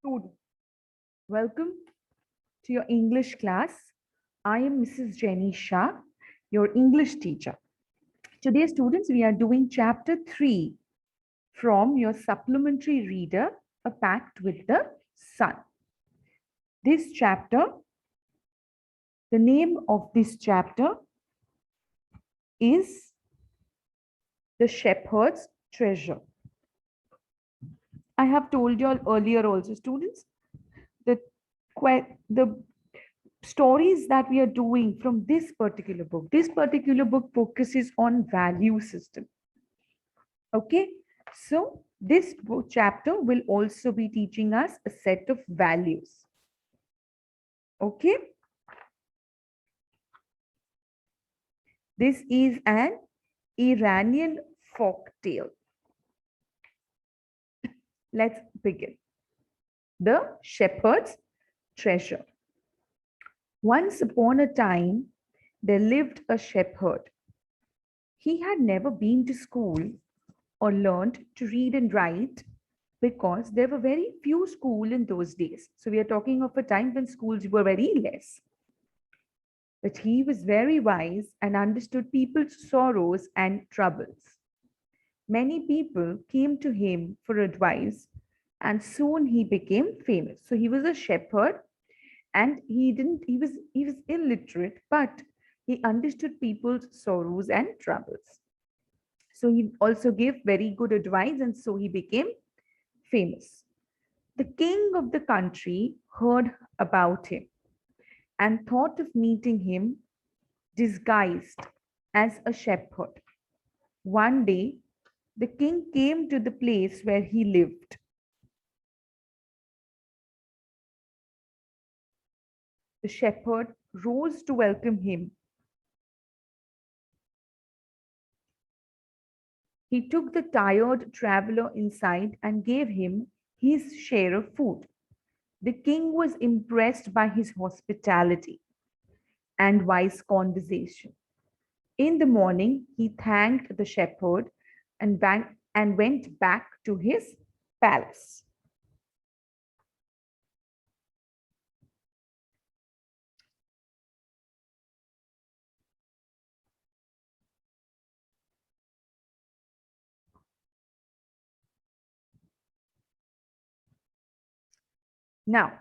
Student, welcome to your English class. I am Mrs. Jenny Shah, your English teacher. Today, students, we are doing chapter 3 from your supplementary reader, A Pact with the Sun. This chapter, the name of this chapter is The Shepherd's Treasure. I have told you all earlier also, students, that the stories that we are doing from this particular book focuses on value system. Okay, so this chapter will also be teaching us a set of values. Okay, this is an Iranian folk tale. Let's begin. The Shepherd's Treasure. Once upon a time, there lived a shepherd. He had never been to school or learned to read and write because there were very few schools in those days. So we are talking of a time when schools were very less. But he was very wise and understood people's sorrows and troubles. Many people came to him for advice, and soon he became famous. So he was a shepherd, and he was illiterate, but he understood people's sorrows and troubles. So he also gave very good advice, and so he became famous. The king of the country heard about him and thought of meeting him disguised as a shepherd. One day, the king came to the place where he lived. The shepherd rose to welcome him. He took the tired traveler inside and gave him his share of food. The king was impressed by his hospitality and wise conversation. In the morning, he thanked the shepherd and went back to his palace. Now,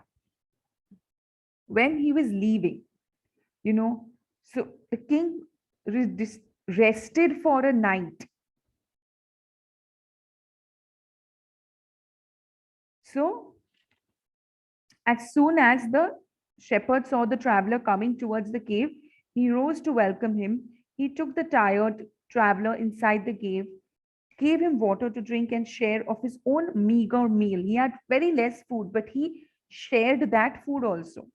when he was leaving, so the king rested for a night. So, as soon as the shepherd saw the traveler coming towards the cave, he rose to welcome him. He took the tired traveler inside the cave, gave him water to drink, and share of his own meager meal. He had very less food, but he shared that food also.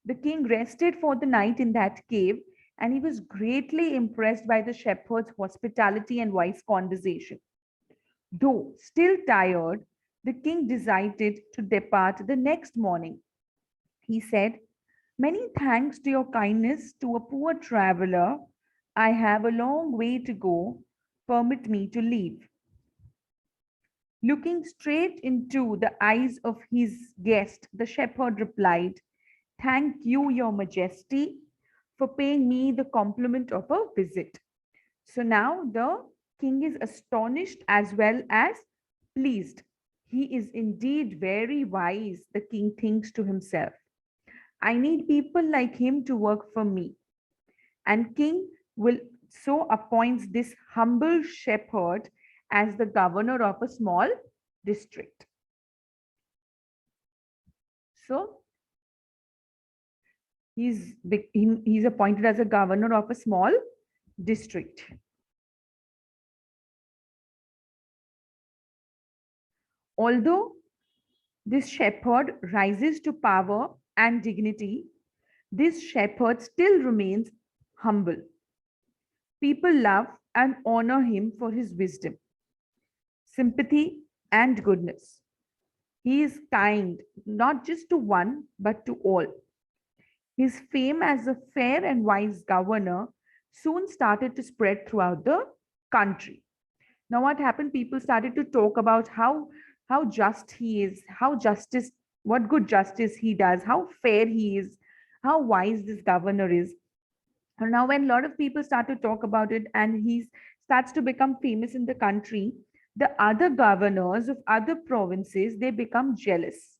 The king rested for the night in that cave, and he was greatly impressed by the shepherd's hospitality and wise conversation. Though still tired, the king decided to depart the next morning. He said, "Many thanks to your kindness to a poor traveler. I have a long way to go. Permit me to leave." Looking straight into the eyes of his guest, the shepherd replied, "Thank you, Your Majesty, for paying me the compliment of a visit." So now the king is astonished as well as pleased. He is indeed very wise, the king thinks to himself. I need people like him to work for me. And king will so appoints this humble shepherd as the governor of a small district. So he's appointed as a governor of a small district. Although this shepherd rises to power and dignity, this shepherd still remains humble. People love and honor him for his wisdom, sympathy, and goodness. He is kind, not just to one, but to all. His fame as a fair and wise governor soon started to spread throughout the country. Now, what happened? People started to talk about how just he is, how justice what good justice he does, how fair he is, how wise this governor is. And now, when a lot of people start to talk about it and he starts to become famous in the country, the other governors of other provinces, they become jealous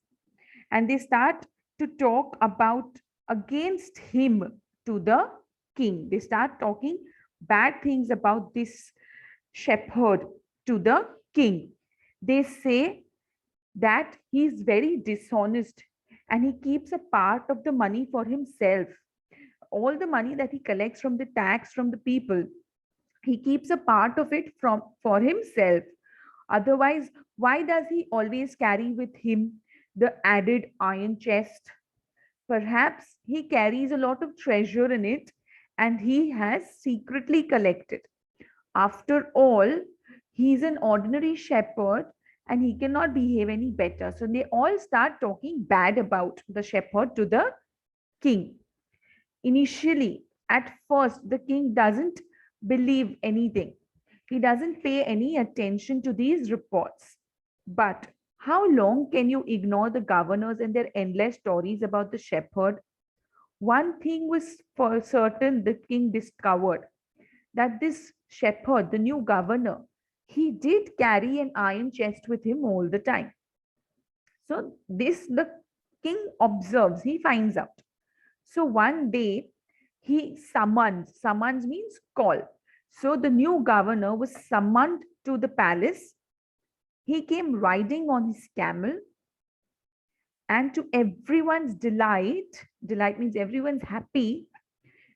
and they start to talk about against him to the king. They start talking bad things about this shepherd to the king. They say that he is very dishonest and he keeps a part of the money for himself. All the money that he collects from the tax from the people, he keeps a part of it from for himself. Otherwise, why does he always carry with him the added iron chest? Perhaps he carries a lot of treasure in it and he has secretly collected. After all, he's an ordinary shepherd and he cannot behave any better. So they all start talking bad about the shepherd to the king. Initially, at first, the king doesn't believe anything. He doesn't pay any attention to these reports. But how long can you ignore the governors and their endless stories about the shepherd? One thing was for certain the king discovered, that this shepherd, the new governor, he did carry an iron chest with him all the time. So this the king observes, he finds out. So one day he summons means call. So the new governor was summoned to the palace. He came riding on his camel, and to everyone's delight means everyone's happy,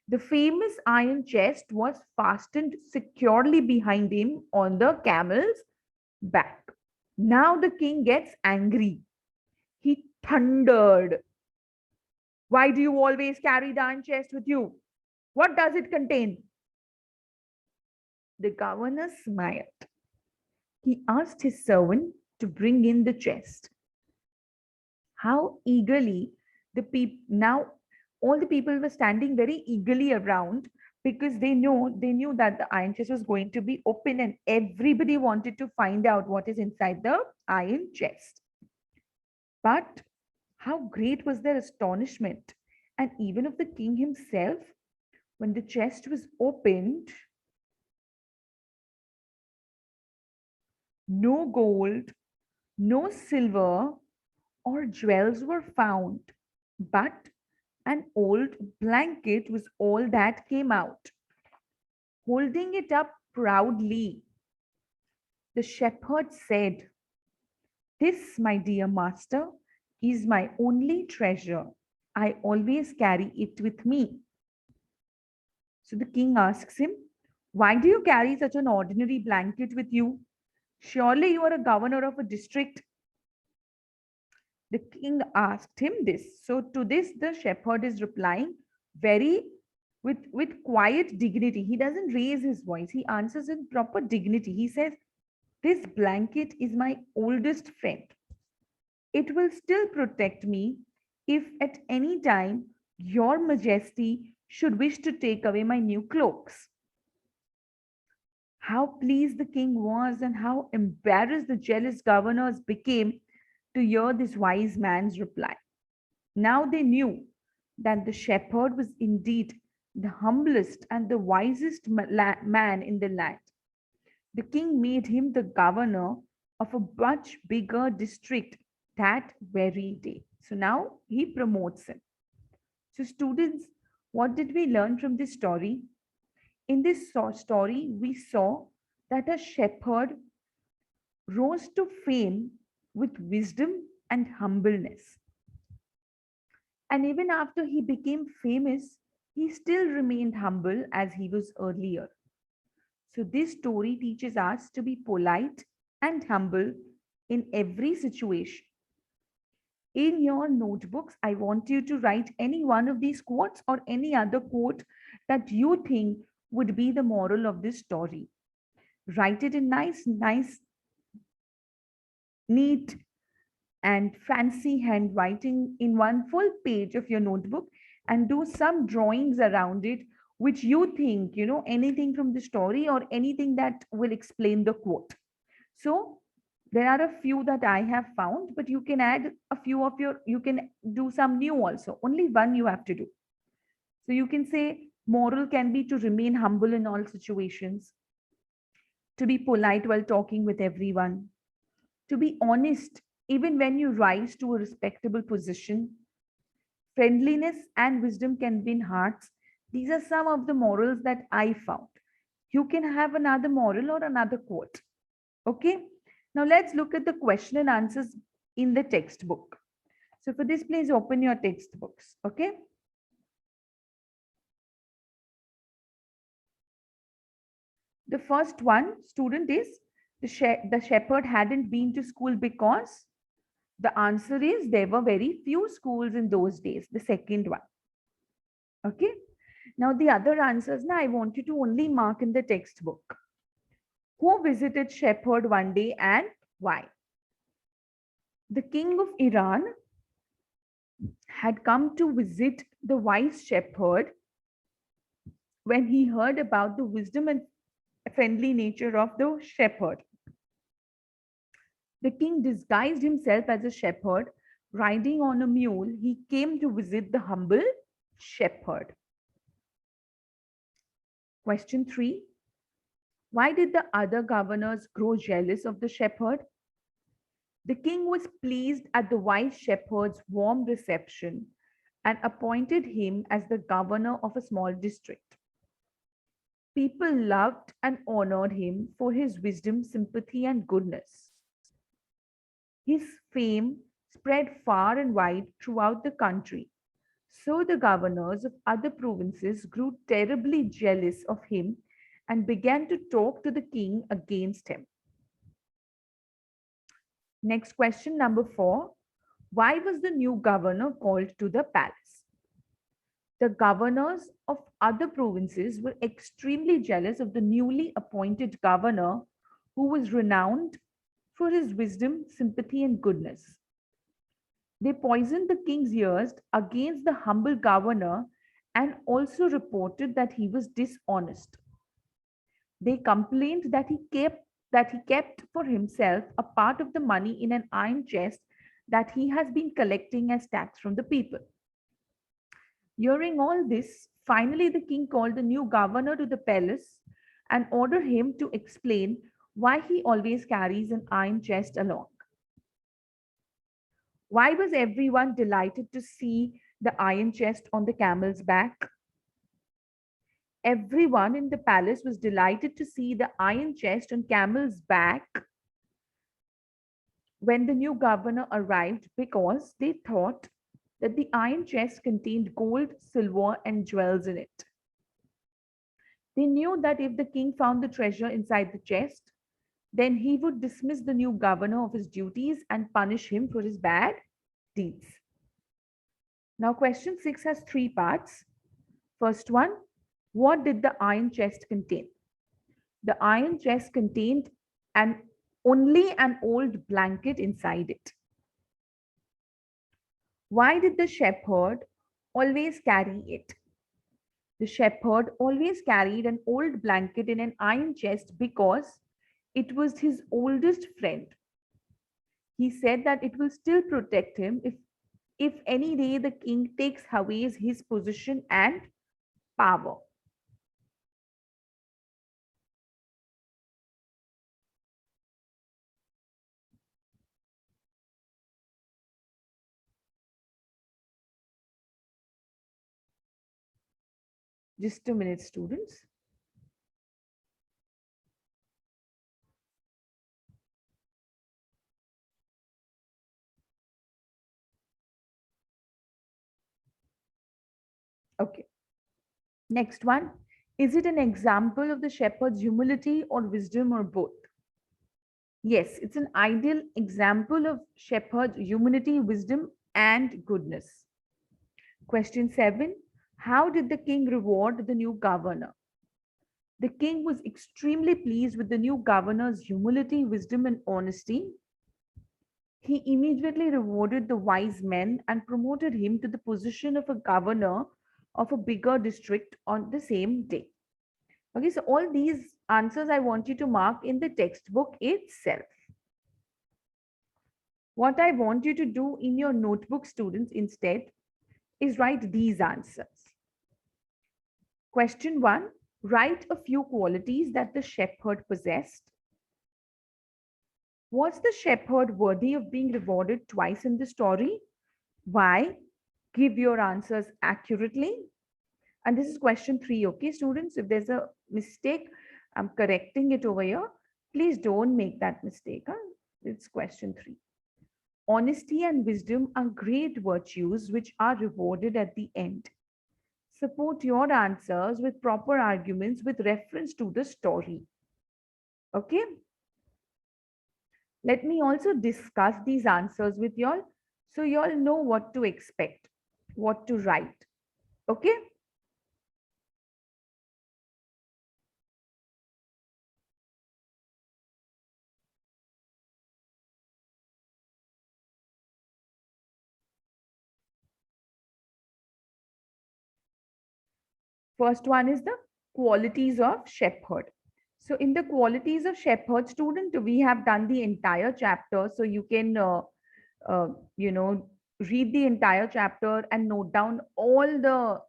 the famous iron chest was fastened securely behind him on the camel's back. Now the king gets angry. He thundered, "Why do you always carry the iron chest with you? What does it contain?" The governor smiled. He asked his servant to bring in the chest. How eagerly the people now, all the people were standing very eagerly around because they knew that the iron chest was going to be open and everybody wanted to find out what is inside the iron chest. But how great was their astonishment, and even of the king himself, when the chest was opened. No gold, no silver or jewels were found, but an old blanket was all that came out. Holding it up proudly, the shepherd said, "This, my dear master, is my only treasure. I always carry it with me." So the king asks him, "Why do you carry such an ordinary blanket with you? Surely you are a governor of a district." The king asked him this. So to this, the shepherd is replying very with quiet dignity. He doesn't raise his voice. He answers in proper dignity. He says, "This blanket is my oldest friend. It will still protect me if at any time your majesty should wish to take away my new cloaks." How pleased the king was and how embarrassed the jealous governors became to hear this wise man's reply. Now they knew that the shepherd was indeed the humblest and the wisest man in the land. The king made him the governor of a much bigger district that very day. So now he promotes him. So, students, what did we learn from this story? In this story, we saw that a shepherd rose to fame with wisdom and humbleness. And even after he became famous, he still remained humble as he was earlier. So, this story teaches us to be polite and humble in every situation. In your notebooks, I want you to write any one of these quotes or any other quote that you think would be the moral of this story. Write it in nice, neat, and fancy handwriting in one full page of your notebook, and do some drawings around it which you think, anything from the story or anything that will explain the quote. So There are a few that I have found, but you can add a few of your, you can do some new also. Only one you have to do. So you can say moral can be to remain humble in all situations, to be polite while talking with everyone, to be honest even when you rise to a respectable position. Friendliness and wisdom can win hearts. These are some of the morals that I found. You can have another moral or another quote. Okay. Now let's look at the question and answers in the textbook. So for this, please open your textbooks. Okay. The first one, student, is the shepherd hadn't been to school because the answer is there were very few schools in those days. The second one. Okay. Now the other answers, now I want you to only mark in the textbook. Who visited Shepherd one day and why? The king of Iran had come to visit the wise shepherd when he heard about the wisdom and friendly nature of the shepherd. The king disguised himself as a shepherd. Riding on a mule, he came to visit the humble shepherd. Question 3. Why did the other governors grow jealous of the shepherd? The king was pleased at the wise shepherd's warm reception and appointed him as the governor of a small district. People loved and honored him for his wisdom, sympathy, and goodness. His fame spread far and wide throughout the country. So the governors of other provinces grew terribly jealous of him and began to talk to the king against him. Next question, number 4. Why was the new governor called to the palace? The governors of other provinces were extremely jealous of the newly appointed governor, who was renowned for his wisdom, sympathy, and goodness. They poisoned the king's ears against the humble governor and also reported that he was dishonest. They complained that he kept for himself a part of the money in an iron chest that he has been collecting as tax from the people. Hearing all this, finally the king called the new governor to the palace and ordered him to explain why he always carries an iron chest along. Why was everyone delighted to see the iron chest on the camel's back? Everyone in the palace was delighted to see the iron chest on camel's back when the new governor arrived because they thought that the iron chest contained gold, silver, and jewels in it. They knew that if the king found the treasure inside the chest, then he would dismiss the new governor of his duties and punish him for his bad deeds. Now, question 6 has 3 parts. First one, what did the iron chest contain? The iron chest contained only an old blanket inside it. Why did the shepherd always carry it? The shepherd always carried an old blanket in an iron chest because it was his oldest friend. He said that it will still protect him if any day the king takes away his position and power. Just a minute, students. Okay. Next one. Is it an example of the shepherd's humility or wisdom or both? Yes, it's an ideal example of shepherd's humility, wisdom, and goodness. Question 7. How did the king reward the new governor? The king was extremely pleased with the new governor's humility, wisdom, and honesty. He immediately rewarded the wise men and promoted him to the position of a governor of a bigger district on the same day. Okay, so all these answers I want you to mark in the textbook itself. What I want you to do in your notebook, students, instead, is write these answers. Question 1, write a few qualities that the shepherd possessed. Was the shepherd worthy of being rewarded twice in the story? Why? Give your answers accurately. And this is question 3, okay, students? If there's a mistake, I'm correcting it over here. Please don't make that mistake. Huh? It's question 3. Honesty and wisdom are great virtues which are rewarded at the end. Support your answers with proper arguments with reference to the story. Okay? Let me also discuss these answers with y'all so y'all know what to expect, what to write. Okay? First one is the qualities of shepherd. So in the qualities of shepherd, student, we have done the entire chapter. So you can, uh, you know, read the entire chapter and note down all the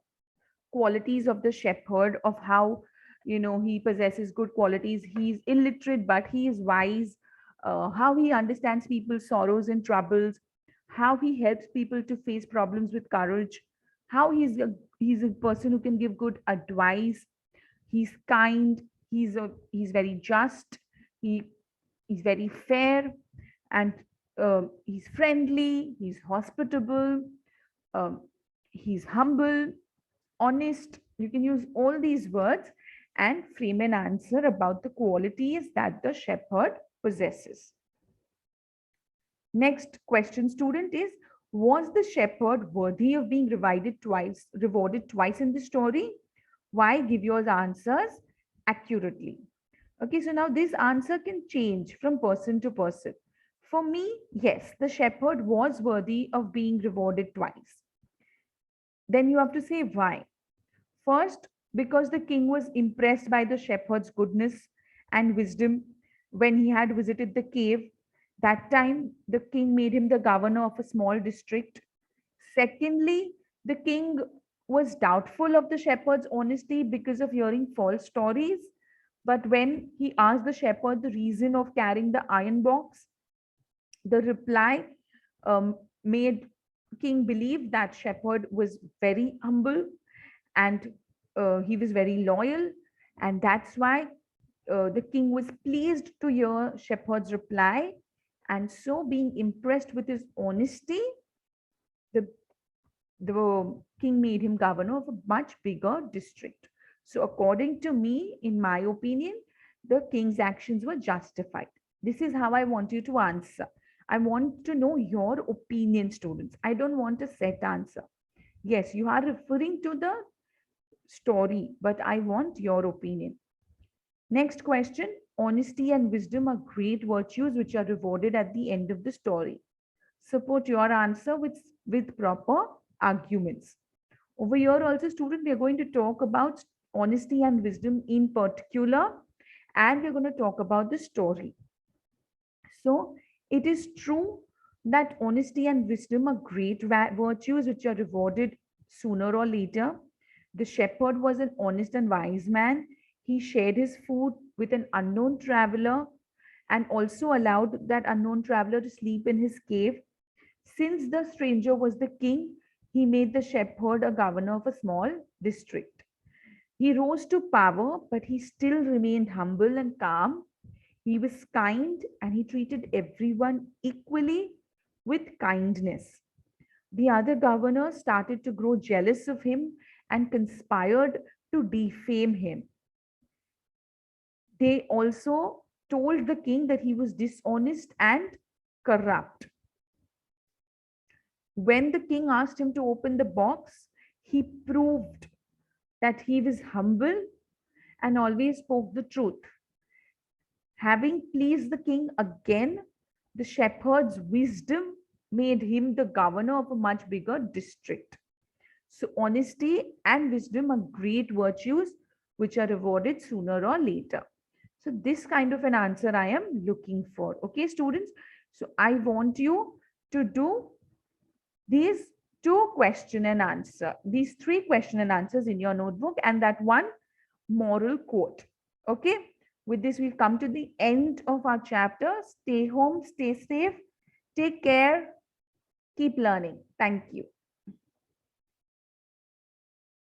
qualities of the shepherd, of how, he possesses good qualities. He's illiterate but he is wise. How he understands people's sorrows and troubles, how he helps people to face problems with courage, how he's a person who can give good advice. He's kind, he's very just, he he's very fair, and he's friendly, he's hospitable, um, he's humble, honest. You can use all these words and frame an answer about the qualities that the shepherd possesses. Next question, student, is was the shepherd worthy of being rewarded twice in the story? Why? Give your answers accurately. Okay, so now this answer can change from person to person. For me, yes, the shepherd was worthy of being rewarded twice. Then you have to say why. First, because the king was impressed by the shepherd's goodness and wisdom when he had visited the cave. That time, the king made him the governor of a small district. Secondly, the king was doubtful of the shepherd's honesty because of hearing false stories. But when he asked the shepherd the reason of carrying the iron box, the reply made king believe that shepherd was very humble, and he was very loyal, and that's why the king was pleased to hear shepherd's reply, and so being impressed with his honesty, the the king made him governor of a much bigger district. So according to me, in my opinion, the king's actions were justified. This is how I want you to answer. I want to know your opinion, students. I don't want a set answer. Yes, you are referring to the story, but I want your opinion. Next question. Honesty and wisdom are great virtues which are rewarded at the end of the story. Support your answer with proper arguments. Over here also, student, we are going to talk about honesty and wisdom in particular, and we're going to talk about the story. So it is true that honesty and wisdom are great virtues which are rewarded sooner or later. The shepherd was an honest and wise man. He shared his food with an unknown traveler and also allowed that unknown traveler to sleep in his cave. Since the stranger was the king, he made the shepherd a governor of a small district. He rose to power, but he still remained humble and calm. He was kind and he treated everyone equally with kindness. The other governors started to grow jealous of him and conspired to defame him. They also told the king that he was dishonest and corrupt. When the king asked him to open the box, he proved that he was humble and always spoke the truth. Having pleased the king again, the shepherd's wisdom made him the governor of a much bigger district. So, honesty and wisdom are great virtues which are rewarded sooner or later. So, this kind of an answer I am looking for. Okay, students? So, I want you to do these two question and answer, these three question and answers in your notebook, and that one moral quote. Okay. With this, we've come to the end of our chapter. Stay home, stay safe, take care, keep learning. Thank you.